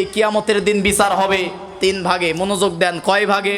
এই কিয়ামতের দিন বিচার হবে তিন ভাগে। মনোযোগ দেন, কয় ভাগে?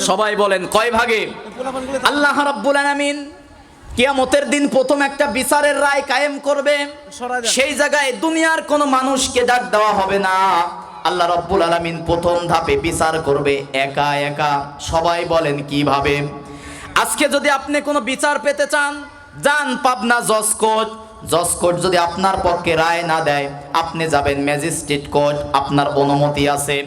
সবাই বলেন কয় ভাগে? আল্লাহ রাব্বুল আলামিন কিয়ামতের দিন প্রথম একটা বিচারের রায় কায়েম করবে। সেই জায়গায় দুনিয়ার কোনো মানুষকে ডাক দেওয়া হবে না। আল্লাহ রাব্বুল আলামিন প্রথম ধাপে বিচার করবে একা একা। সবাই বলেন কিভাবে? আজকে যদি আপনি কোনো বিচার পেতে চান, যান পাবনা জজ কোর্ট। জজ কোর্ট যদি আপনার পক্ষে রায় না দেয়, আপনি যাবেন ম্যাজিস্ট্রেট কোর্ট, আপনার অনুমতি আছে।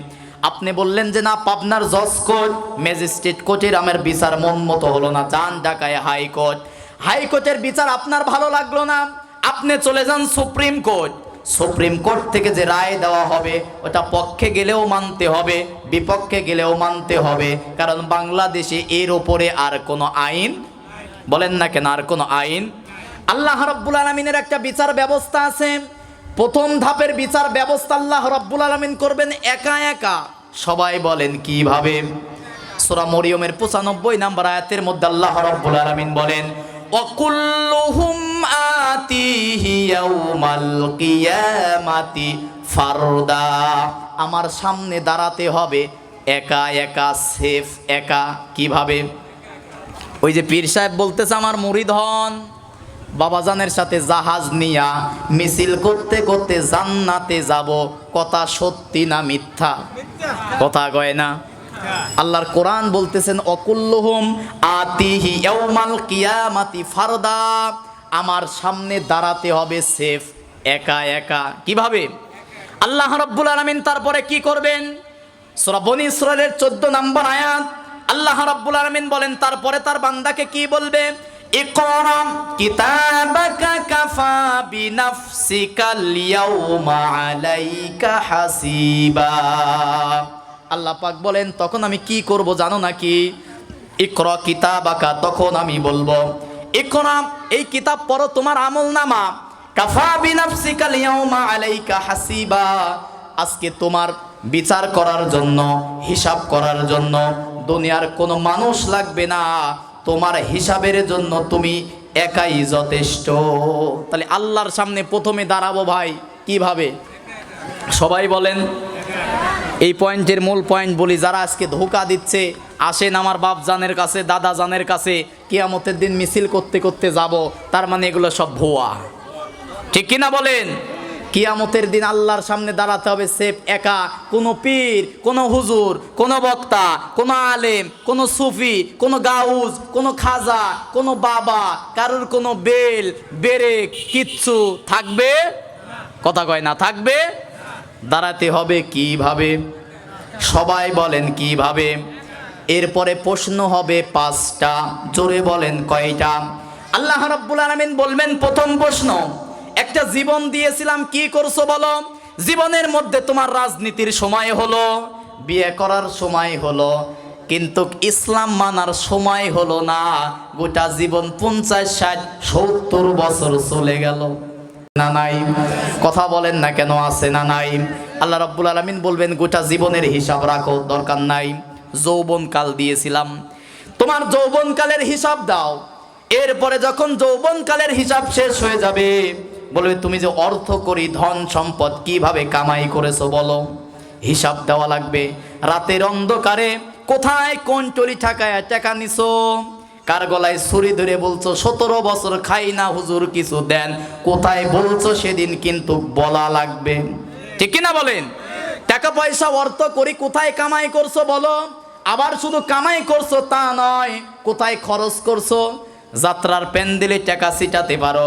আপনি বললেন যে না, পাবনার জজ কোর্ট ম্যাজিস্ট্রেট কোর্টের আমার বিচার মন মতো হলো না, যান ঢাকায় হাইকোর্ট। হাইকোর্টের বিচার আপনার ভালো লাগলো না, আপনি চলে যান সুপ্রিম কোর্ট। সুপ্রিম কোর্ট থেকে যে রায় দেওয়া হবে ওটা পক্ষে গেলেও মানতে হবে, বিপক্ষে গেলেও মানতে হবে, কারণ বাংলাদেশে এর ওপরে আর কোনো আইন, বলেন না কেন, আর কোনো আইন। আল্লাহ রাব্বুল আলামিনের একটা বিচার ব্যবস্থা আছে। প্রথম ধাপের বিচার ব্যবস্থা আল্লাহ রাব্বুল আলামিন করবেন একা একা। সবাই বলেন কিভাবে? সূরা মরিয়মের 95 নম্বর আয়াতের মধ্যে আল্লাহ রাব্বুল আলামিন বলেন, ওয়াকুল্লুহুম আতিহি ইয়াউমাল কিয়ামাতি ফারদা। আমার সামনে দাঁড়াতে হবে একা একা, সেফ একা। কিভাবে? ওই যে পীর সাহেব বলতেছে আমার মুরিদ হন, বাবাজানের সাথে জাহাজ নিয়া মিছিল করতে করতে জান্নাতে যাব। কথা সত্যি না মিথ্যা? কথা কয় না। আল্লাহর কোরআন বলতেছেন অকুল্লুহুম আতিহি ইয়াউমাল কিয়ামাতি ফারদা। আমার সামনে দাঁড়াতে হবে সেফ একা একা। কিভাবে? আল্লাহ রাব্বুল আলামিন তারপরে কি করবেন? সূরা বনী ইসরাঈলের 14 নম্বর আয়াত আল্লাহ রাব্বুল আলামিন বলেন তারপরে তার বান্দাকে কি বলবে? ইকরা কিতাবাকা কাফা বিনাফসিকাল ইয়াউমা আলাইকা হাসিবা। আল্লাহ পাক বলেন তখন আমি কি করব জানো নাকি? ইকরা কিতাবাকা, তখন আমি বলবো ইকরা, এই কিতাব পড়ো, তোমার আমলনামা। কাফা বিনাফসিকাল ইয়াউমা আলাইকা হাসিবা, আজকে তোমার বিচার করার জন্য, হিসাব করার জন্য দুনিয়ার কোনো মানুষ লাগবে না। তোমার হিসাবের জন্য তুমি একাই যথেষ্ট। তাহলে আল্লাহর সামনে প্রথমে দাঁড়াবো ভাই কিভাবে? সবাই বলেন। এই পয়েন্টের মূল পয়েন্ট বলি, যারা আজকে ধোঁকা দিচ্ছে, আসেন আমার বাপ জানের কাছে, দাদা জানের কাছে, কিয়ামতের দিন মিছিল করতে করতে যাব, তার মানে এগুলো সব ভুয়া। ঠিক কিনা বলেন? কিয়ামতের দিন আল্লাহর সামনে দাঁড়াতে হবে সেফ একা। কোনো পীর, কোনো হুজুর, কোনো বক্তা, কোনো আলেম, কোনো সুফি, কোনো গাউজ, কোনো খাজা, কোনো বাবা, কারোর কোনো বেল বেরেক কিচ্ছু থাকবে? কথা কয় না, থাকবে। দাঁড়াতে হবে কিভাবে? সবাই বলেন কিভাবে? এরপরে প্রশ্ন হবে 5টা। জোরে বলেন কয়টা? আল্লাহ রাব্বুল আলামিন বলবেন প্রথম প্রশ্ন, একটা জীবন দিয়েছিলাম, কি করছো বলো? জীবনের মধ্যে তোমার রাজনীতির সময় হলো, বিয়ে করার সময় হলো, কিন্তু ইসলাম মানার সময় হলো না। গোটা জীবন 50, 60, 70 বছর চলে গেল না নাই? কথা বলেন না কেন, আছে না নাই? আল্লাহ রাব্বুল আলামিন বলবেন গোটা জীবনের হিসাব রাখো, দরকার নাই। যৌবনকাল দিয়েছিলাম, তোমার যৌবনকালের হিসাব দাও। এরপরে যখন যৌবনকালের হিসাব শেষ হয়ে যাবে, বলবে তুমি যে অর্থ করি ধন সম্পদ কিভাবে কামাই করেছো বলো, হিসাব দেওয়া লাগবে। রাতের অন্ধকারে কোথায় কোন টলি ঠাকায় টাকা নিছো, কার গলায় ছুরি ধরে বলছো 17 বছর খাই না হুজুর কিছু দেন, কোথায় বলছো সেদিন কিন্তু বলা লাগবে। ঠিক কিনা বলেন? টাকা পয়সা অর্থ করি কোথায় কামাই করছো বলো। আবার শুধু কামাই করছো তা নয়, কোথায় খরচ করছো। যাত্রার প্যান্ডেলে টাকা ছিটাতে পারো,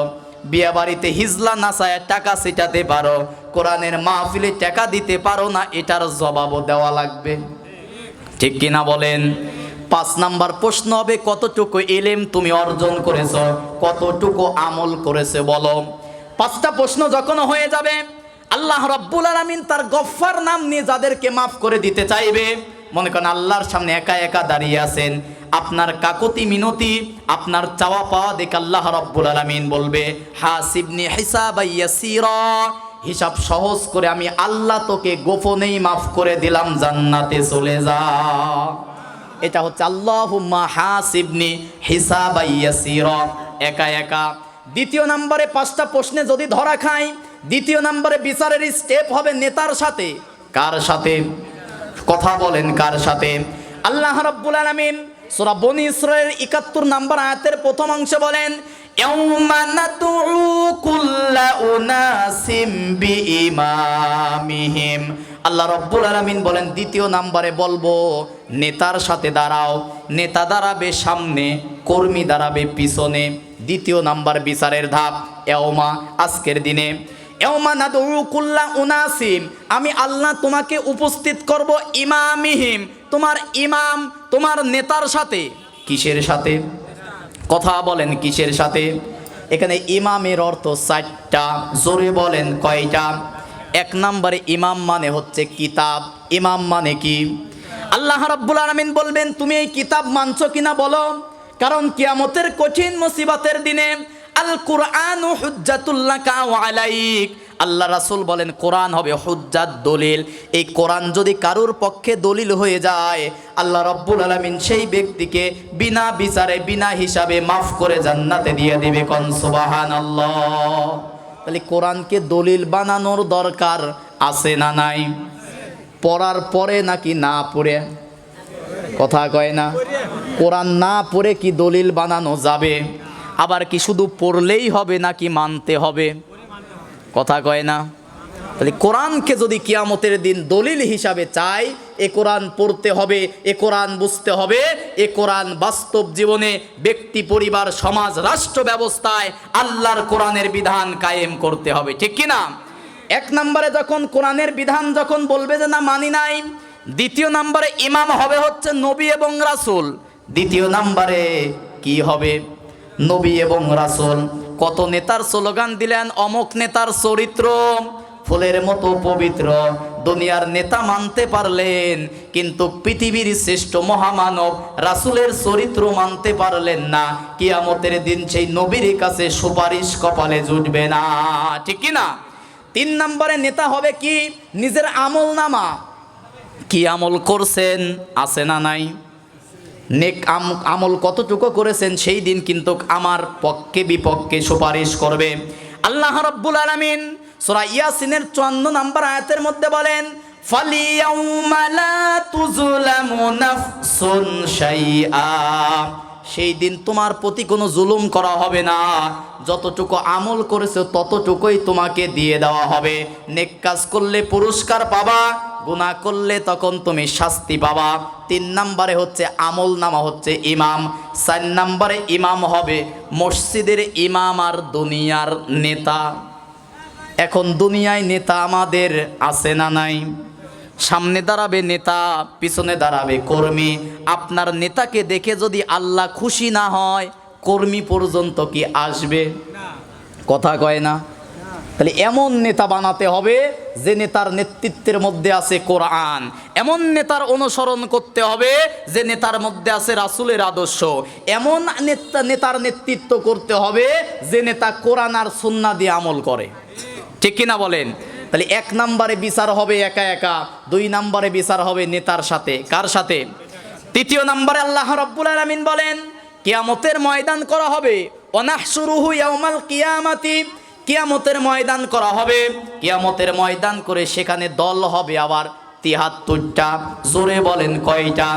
বিয়ে বাড়িতে হিজলা নাচায় টাকা ছিটাতে পারো, কোরআনের মাহফিলে টাকা দিতে পারো না, এটার জবাবও দেওয়া লাগবে। ঠিক কিনা বলেন? 5 নাম্বার প্রশ্ন হবে কতটুকু ইলম তুমি অর্জন করেছো, কতটুকু আমল করেছে বলো। 5টা প্রশ্ন যখন হয়ে যাবে, আল্লাহ রাব্বুল আলামিন তার গফফার নাম নিয়ে যাদেরকে মাফ করে দিতে চাইবে, মনে করেন আল্লাহর সামনে একা একা দাঁড়িয়ে আছেন, আপনার কাকুতি মিনতি, আপনার চাওয়া পাওয়া দেখে আল্লাহ রাব্বুল আলামিন বলবে হাসিবনি হিসাবান ইয়াসীরা, হিসাব সহজ করে আমি আল্লাহ তোকে গোপনেই মাফ করে দিলাম, জান্নাতে চলে যা। এটা হচ্ছে আল্লাহুম্মা হাসিবনি হিসাবান ইয়াসীরা, একা একা। দ্বিতীয় নম্বরে 5টা প্রশ্নে যদি ধরা খাই, দ্বিতীয় নম্বরে বিচারের স্টেপ হবে নেতার সাথে। কার সাথে? কথা বলেন, কার সাথে? আল্লাহ রাব্বুল আলামিন সূরা বনী ইসরাঈল ৭১ নম্বর আয়াতের প্রথম অংশে বলেন, ইয়াউমা নাদউ কুল্লা উনাসিম বিইমামিহিম। আল্লাহ রাব্বুল আলামিন বলেন দ্বিতীয় নম্বরে বলবো নেতার সাথে দাঁড়াও। নেতা দাঁড়াবে সামনে, কর্মী দাঁড়াবে পিছনে। দ্বিতীয় নাম্বার বিচারের ধাপ ইয়াউমা, আজকের দিনে। ইয়াউমা নাদউ কুল্লা উনাসিম, আমি আল্লাহ তোমাকে উপস্থিত করব ইমামিহিম, তোমার ইমাম, তোমার নেতার সাথে। কিসের সাথে? কথা বলেন, কিসের সাথে? এখানে ইমামের অর্থ 4টা। জোরে বলেন কয়টা? এক নম্বরে ইমাম মানে হচ্ছে কিতাব। ইমাম মানে কি? আল্লাহ রাব্বুল আলামিন বলবেন তুমি এই কিতাব মানছো কিনা বলো। কারণ কিয়ামতের কঠিন মুসিবতের দিনে আল কুরআনু হুজ্জাতুল লাকা ওয়া আলাইক, আল্লাহ রাসূল বলেন কোরআন হবে হুজ্জাত, দলিল। এই কোরআন যদি কারুর পক্ষে দলিল হয়ে যায়, আল্লাহ রাব্বুল আলামিন সেই ব্যক্তিকে বিনা বিচারে, বিনা হিসাবে মাফ করে জান্নাতে দিয়ে দিবে। কোন সুবহানাল্লাহ। তাহলে কোরআনকে দলিল বানানোর দরকার আছে না নাই? পড়ার পরে নাকি না পড়ে? কথা কয় না? কোরআন না পড়ে কি দলিল বানানো যাবে? আবার কি শুধু পড়লেই হবে নাকি মানতে হবে? কথা কয় না? তাহলে কোরআনকে যদি কিয়ামতের দিন দলিল হিসাবে চাই, এ কোরআন পড়তে হবে, এ কোরআন বুঝতে হবে, এ কোরআন বাস্তব জীবনে, ব্যক্তি, পরিবার, সমাজ, রাষ্ট্র ব্যবস্থায় আল্লাহর কোরআনের বিধান কায়েম করতে হবে। ঠিক কি না? এক নম্বরে যখন কোরআনের বিধান যখন বলবে যে না মানি নাই, দ্বিতীয় নম্বরে ইমাম হবে হচ্ছে নবী এবং রাসূল। দ্বিতীয় নম্বরে কি হবে? নবী এবং রাসূল। কত নেতার স্লোগান দিলেন, অমুক নেতার চরিত্র ফুলের মতো পবিত্র। দুনিয়ার নেতা মানতে পারলেন, কিন্তু পৃথিবীর শ্রেষ্ঠ মহামানব রাসূলের চরিত্র মানতে পারলেন না। কিয়ামতের দিন সেই নবীর কাছে সুপারিশ কপালে জুটবে না। ঠিক কি না? তিন নম্বরে নেতা হবে কি? নিজের আমল নামা, কি আমল করছেন আছে না নাই, নেক আমল কতটুকু করেছেন, সেই দিন কিন্তু আমার পক্ষে বিপক্ষে সুপারিশ করবে। আল্লাহ রাব্বুল আলামিন সূরা ইয়াসিনের 54 নম্বর আয়াতের মধ্যে বলেন, ফালিয়াউমা লা তুযলামু নাফসুন শাইআ, সেই দিন তোমার প্রতি কোনো জুলুম করা হবে না। যতটুকু আমল করেছো ততটুকুই তোমাকে দিয়ে দেওয়া হবে। নেক কাজ করলে পুরস্কার পাবা, গুনাহ করলে তখন তুমি শাস্তি পাবা। 3 নম্বরে হচ্ছে আমল নামা হচ্ছে ইমাম। 4 নম্বরে ইমাম হবে মসজিদের ইমাম আর দুনিয়ার নেতা। এখন দুনিয়ায় নেতা আমাদের আছে না নাই? সামনে দাঁড়াবে নেতা, পিছনে দাঁড়াবে কর্মী। আপনার নেতাকে দেখে যদি আল্লাহ খুশি না হয়, কর্মী পর্যন্ত কি আসবে? কথা কয় না? তাহলে এমন নেতা বানাতে হবে যে নেতার নেতৃত্বের মধ্যে আছে কোরআন। এমন নেতার অনুসরণ করতে হবে যে নেতার মধ্যে আছে রাসূলের আদর্শ। এমন নেতার নেতৃত্ব করতে হবে যে নেতা কোরআন আর সুন্নাহ দিয়ে আমল করে। ঠিক কিনা বলেন? তাহলে 1 নম্বরে বিচার হবে একা একা, 2 নম্বরে বিচার হবে নেতার সাথে। কার সাথে? 3য় নম্বরে আল্লাহ রাব্বুল আলামিন বলেন কিয়ামতের ময়দান করা হবে। ওয়ানাহশুরুহু ইয়াউমাল কিয়ামাতি, কিয়ামতের ময়দান করা হবে। কিয়ামতের ময়দান করে সেখানে দল হবে আবার 73টা। জোরে বলেন কয়টা?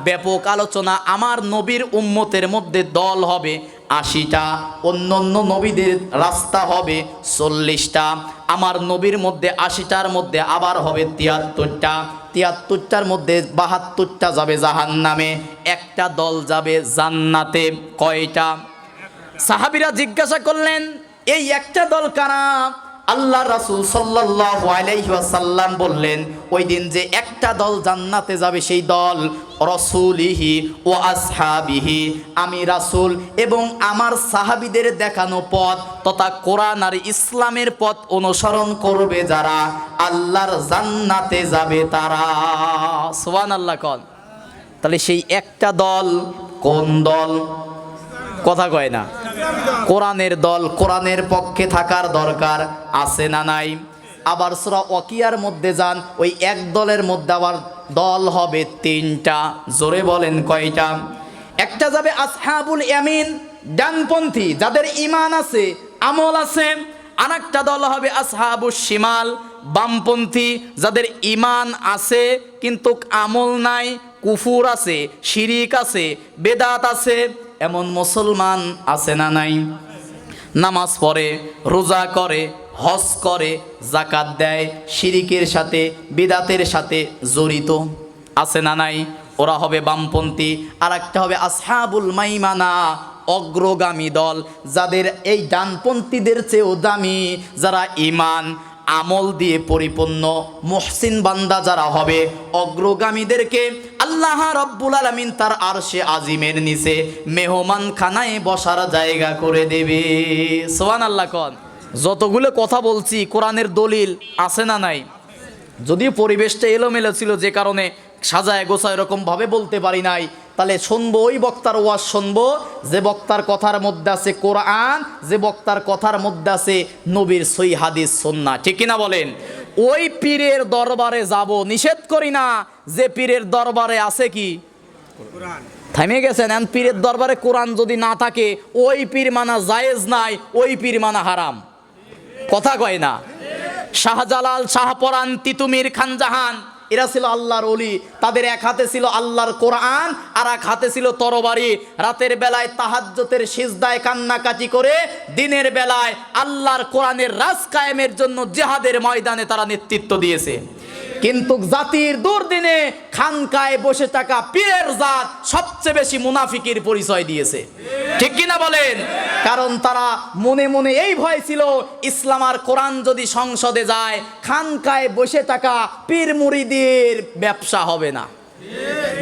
ব্যাপক আলোচনা। আমার নবীর উম্মতের মধ্যে দল হবে 80টা, অন্য অন্য নবীদের রাস্তা হবে 40টা। আমার নবীর মধ্যে 80টার মধ্যে আবার হবে 73টা। 73টার মধ্যে 72টা যাবে জাহান্নামে, একটা দল যাবে জান্নাতে। কয়টা? সাহাবীরা জিজ্ঞাসা করলেন এই একটা দল কারা? আল্লাহ রাসূল সাল্লাল্লাহু আলাইহি ওয়াসাল্লাম বললেন ওই দিন যে একটা দল জান্নাতে যাবে সেই দল রাসূলিহি ওয়া আসহাবিহি, আমি রাসূল এবং আমার সাহাবীদের দেখানো পথ তথা কোরআন আর ইসলামের পথ অনুসরণ করবে যারা, আল্লাহর জান্নাতে যাবে তারা। সুবহানাল্লাহ কোন? তাহলে সেই একটা দল কোন দল? কথা কয় না? কোরআনের দল। কোরআনের পক্ষে থাকার দরকার আছে না নাই? আবার সূরা ওয়াকিয়ার মধ্যে যান, ওই এক দলের মধ্যে আবার দল হবে 3টা। জোরে বলেন কয়টা? একটা যাবে আসহাবুল ইয়ামিন, ডানপন্থী, যাদের ঈমান আছে, আমল আছে। আরেকটা দল হবে আসহাবুশ শিমাল, বামপন্থী, যাদের ঈমান আছে কিন্তু আমল নাই, কুফুর আছে, শিরিক আছে, বেদাত আছে। এমন মুসলমান আছে না নাই? নামাজ পড়ে, রোজা করে, হজ করে, যাকাত দেয়, শিরিকের সাথে বিদাতের সাথে জড়িত আছে না নাই? ওরা হবে বামপন্থী। আর একটা হবে আসহাবুল মাইমানা, অগ্রগামী দল, যাদের এই ডানপন্থীদের চেয়েও দামি, যারা ঈমান আমল দিয়ে পরিপূর্ণ মুহসিন বান্দা যারা হবে, অগ্রগামীদেরকে আল্লাহ রাব্বুল আলামিন তার আরশে আজিমের নিচে মেহমান খানায় বসার জায়গা করে দেবে। সুবহানাল্লাহ কোন। যতগুলো কথা বলছি কোরআনের দলিল আছে না নাই? যদিও পরিবেশটা এলোমেলো ছিল, যে কারণে সাজায় গোছায় এরকম ভাবে বলতে পারি নাই, তাহলে শুনবো ওই বক্তার ওয়াজ শুনবো যে বক্তার কথার মধ্যে আছে কোরআন, যে বক্তার কথার মধ্যে আছে নবীর সহিহ হাদিস সুন্নাহ, ঠিক কিনা বলেন? ওই পীরের দরবারে যাব, নিষেধ করি না, যে পীরের দরবারে আছে কি কোরআন। থামে গেছেন? এন পীরের দরবারে কোরআন যদি না থাকে ওই পীর মানা জায়েজ নাই, ওই পীর মানা হারাম। কথা কয় না? শাহজালাল, শাহপরান, তিতুমির, খানজাহান, এরা ছিল আল্লাহর ওলি। তাদের এক হাতে ছিল আল্লাহর কোরআন আর এক হাতে ছিল তরবারি। রাতের বেলায় তাহাজ্জুদের সিজদায় কান্নাকাটি করে, দিনের বেলায় আল্লাহর কোরআনের রাজ কায়েমের জন্য জিহাদের ময়দানে তারা নেতৃত্ব দিয়েছে। কিন্তু জাতির দুর্দিনে খানকায় বসে থাকা পীরের জাত সবচেয়ে বেশি মুনাফিকের পরিচয় দিয়েছে, ঠিক কিনা বলেন? কারণ তারা মনে মনে এই ভয় ছিল, ইসলাম আর কোরআন যদি সংসদে যায়, খানকায় বসে থাকা পীর মুরিদের ব্যবসা হবে না,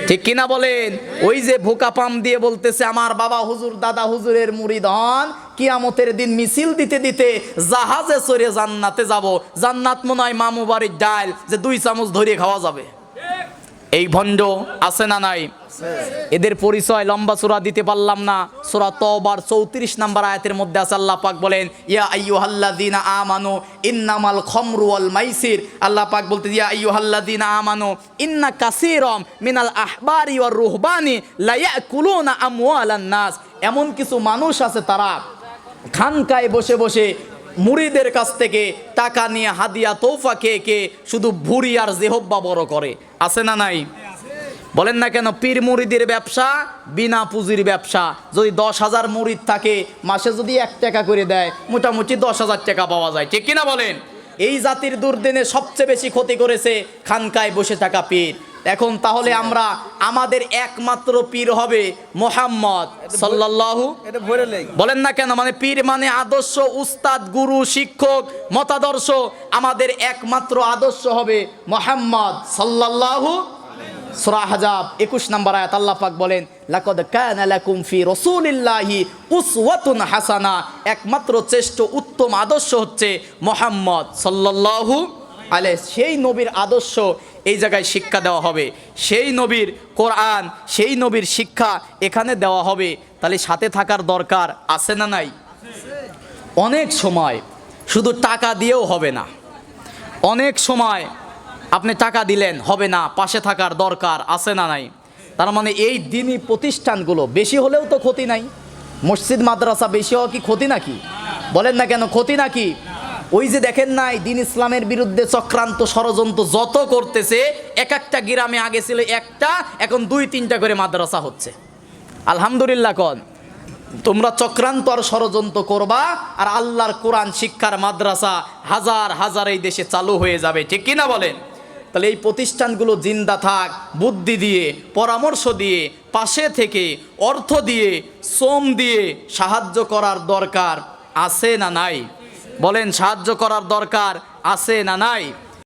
ঠিক কিনা বলেন? ওই যে ভোকা পাম দিয়ে বলতেছে আমার বাবা হুজুর, দাদা হুজুরের মুরিদ হন, কিয়ামতের দিন মিছিল দিতে দিতে জাহাজে চড়ে জান্নাতে যাব। জান্নাত মনে হয় মামু বাড়ির ডাল, যে 2 চামচ ধরে খাওয়া যাবে। এই ভণ্ড আছে না নাই? এদের পরিচয় লম্বা সূরা দিতে পারলাম না। সূরা তওবার 34 নম্বর আয়াতের মধ্যে আছে, আল্লাহ পাক বলেন ইয়া আইয়ুহাল্লাযীনা আমানু ইন্নামাল খামরু ওয়াল মাইসির। আল্লাহ পাক বলতে ইয়া আইয়ুহাল্লাযীনা আমানু ইন্না কাসীরাম মিনাল আহবারি ওয়ার রুহবানি লা ইয়াকুলুনা আমওয়ালান নাস। এমন কিছু মানুষ আছে তারা খানকায় বসে বসে মুরিদের কাছ থেকে টাকা নিয়ে হাদিয়া তোফা কে শুধু ভুঁড়ি আর জেহব্বা বড় করে। আছে না নাই? বলেন না কেন? পীর মুরিদের ব্যবসা বিনা পুঁজির ব্যবসা। যদি 10,000 মুরিদ থাকে, মাসে যদি 1 টাকা করে দেয়, মোটামুটি 10,000 টাকা পাওয়া যায়, ঠিক কিনা বলেন? এই জাতির দুর্দিনে সবচেয়ে বেশি ক্ষতি করেছে খানকায় বসে থাকা পীর। এখন তাহলে আমরা আমাদের একমাত্র পীর হবে মুহাম্মদ সাল্লাল্লাহু, বলেন না কেন? মানে পীর মানে আদর্শ, উস্তাদ, গুরু, শিক্ষক, মতাদর্শ। আমাদের একমাত্র আদর্শ হবে মুহাম্মদ সাল্লাল্লাহু। সূরা আহজাব 21 নম্বর আয়াত, আল্লাহ পাক বলেন লাকাদ কানা লাকুম ফি রাসূলিল্লাহি উসওয়াতুন হাসানা। একমাত্র শ্রেষ্ঠ উত্তম আদর্শ হচ্ছে মুহাম্মদ সাল্লাল্লাহু আলাইহি। সেই নবীর আদর্শ এই জায়গায় শিক্ষা দেওয়া হবে, সেই নবীর কোরআন, সেই নবীর শিক্ষা এখানে দেওয়া হবে। তাহলে সাথে থাকার দরকার আছে না নাই? অনেক সময় শুধু টাকা দিয়েও হবে না, অনেক সময় আপনি টাকা দিলেন হবে না, পাশে থাকার দরকার আছে না নাই? তার মানে এই দ্বীনি প্রতিষ্ঠানগুলো বেশি হলেও তো ক্ষতি নাই। মসজিদ মাদ্রাসা বেশি হওয়া কি ক্ষতি নাকি? বলেন না কেন ক্ষতি নাকি? ওই যে দেখেন নাই দ্বীন ইসলামের বিরুদ্ধে চক্রান্ত ষড়যন্ত্র যত করতেছে, এক একটা গ্রামে আগে ছিল একটা, এখন 2-3টা করে মাদ্রাসা হচ্ছে। আলহামদুলিল্লাহ কন। তোমরা চক্রান্ত আর ষড়যন্ত্র করবা, আর আল্লাহর কোরআন শিক্ষার মাদ্রাসা হাজার হাজার এই দেশে চালু হয়ে যাবে, ঠিক কিনা বলেন? তাহলে এই প্রতিষ্ঠানগুলো জিন্দা থাক, বুদ্ধি দিয়ে, পরামর্শ দিয়ে, পাশে থেকে, অর্থ দিয়ে, শ্রম দিয়ে সাহায্য করার দরকার আছে না নাই? বলেন, সাহায্য করার দরকার আছে না নাই?